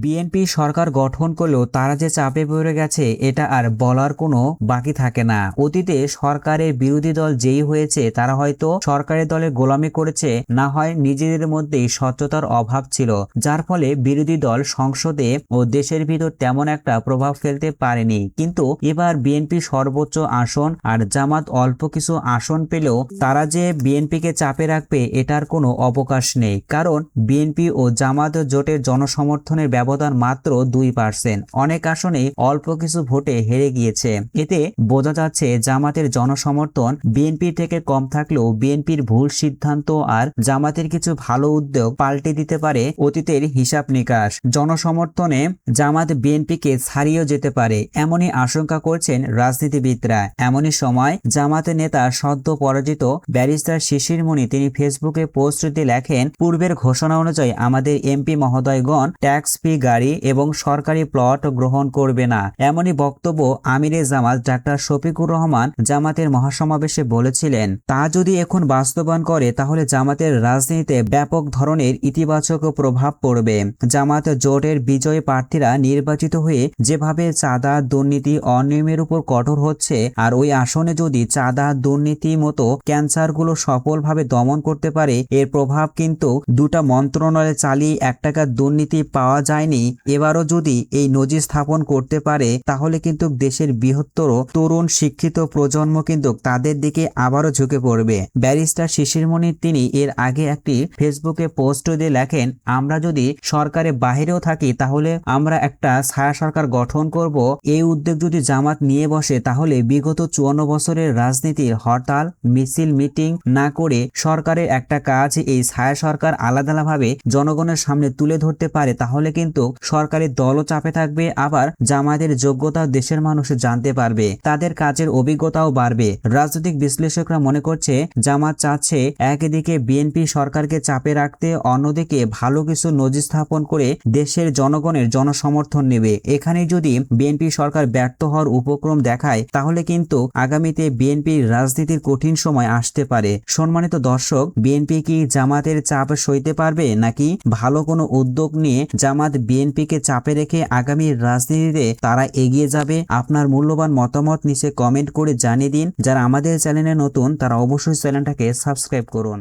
BNP সরকার গঠন করলেও তারা যে চাপে পড়ে গেছে এটা আর বলার কোনো বাকি থাকে না। অতীতে সরকারের বিরোধী দল যেই হয়েছে তারা হয়তো সরকারের দলের গোলামি করেছে, না হয় নিজেদের মধ্যেই স্বচ্ছতার অভাব ছিল, যার ফলে বিরোধী দল সংসদে ও দেশের ভিতর তেমন একটা প্রভাব ফেলতে পারেনি। কিন্তু এবার বিএনপি সর্বোচ্চ আসন আর জামাত অল্প কিছু আসন পেলেও তারা যে বিএনপিকে চাপে রাখবে এটার কোনো অবকাশ নেই, কারণ বিএনপি ও জামাত জোটের জনসমর্থনের ব্যবধান মাত্র 2%। অনেক আসনেই অল্প কিছু ভোটে হেরে গিয়েছে। এতে বোঝা যাচ্ছে জামাতের জনসমর্থন বিএনপি থেকে কম থাকলেও বিএনপির ভুল সিদ্ধান্ত আর জামাতের কিছু ভালো উদ্যোগ পাল্টে দিতে পারে অতীতের হিসাব নিকাশ। জনসমর্থনে জামাত বিএনপিকে ছাড়িয়েও যেতে পারে এমনই আশঙ্কা করছেন রাজনীতিবিদরা। এমনই সময় জামাতের নেতা সদ্য পরাজিত ব্যারিস্টার শিশির মনি তিনি ফেসবুকে পোস্ট দিয়ে লেখেন, পূর্বের ঘোষণা অনুযায়ী আমাদের এমপি মহোদয়গণ ট্যাক্স ফ্রি গাড়ি এবং সরকারি প্লট গ্রহণ করবে না। এমনই বক্তব্য আমিরে জামাত ডাক্তার শফিকুর রহমান জামাতের মহাসমাবেশে বলেছিলেন। তা যদি এখন বাস্তবায়ন করে তাহলে জামাতের রাজনীতিতে ব্যাপক ধরনের ইতিবাচক প্রভাব পড়বে। জামাত জোটের বিজয়ী প্রার্থীরা নির্বাচিত হয়ে যেভাবে চাঁদা দুর্নীতি অনিয়মের উপর কঠোর হচ্ছে, আর ওই আসনে যদি চাঁদা দুর্নীতি মতো ক্যান্সারগুলো সফলভাবে দমন করতে পারে, এর প্রভাব কিন্তু দুটা মন্ত্রণালয় চালিয়ে 1 টাকা দুর্নীতি পাওয়া যায়নি। এবারও যদি এই নজির স্থাপন করতে পারে তাহলে কিন্তু দেশের বৃহত্তর তরুণ শিক্ষিত প্রজন্ম কিন্তু তাদের দিকে আবারও ঝুঁকে পড়বে। ব্যারিস্টার শিশির মনি তিনি এর আগে একটি ফেসবুকে পোস্ট দিয়ে লেখেন, আমরা যদি সরকারের বাহিরেও থাকি তাহলে আমরা একটা ছায়া সরকার গঠন করব। এই উদ্যোগ যদি জামাত নিয়ে বসে তাহলে বিগত 54 বছরের রাজনীতির হরতাল মিছিল মিটিং না করে সরকারের একটা কাজ এই ছায়া সরকার আলাদাভাবে জনগণের সামনে তুলে ধরতে পারে, তাহলে কিন্তু সরকারি দলও চাপে থাকবে, আবার জামাতের যোগ্যতা দেশের মানুষ জানতে পারবে, তাদের কাজের অভিজ্ঞতাও বাড়বে। রাজনৈতিক বিশ্লেষকরা মনে করছে জামাত চাচ্ছে একদিকে বিএনপি সরকারকে চাপে রাখতে, অন্যদিকে ভালো কিছু নজির স্থাপন করে দেশের জনগণের জনসমর্থন নেবে। এখানে যদি বিএনপি সরকার ব্যর্থ হওয়ার উপক্রম দেখায় তাহলে কিন্তু আগামীতে বিএনপির রাজনীতির কঠিন সময় আসতে পারে। সম্মানিত দর্শক, বিএনপি কি জামাতের চাপ সইতে পারবে, নাকি ভালো কোনো উদ্যোগ নিয়ে জামাত বিএনপিকে চাপে রেখে আগামী রাজনীতিতে তারা এগিয়ে যাবে? আপনার মূল্যবান মতামত নিচে কমেন্ট করে জানিয়ে দিন। যারা আমাদের চ্যানেলে নতুন তারা অবশ্যই চ্যানেলটাকে সাবস্ক্রাইব করুন।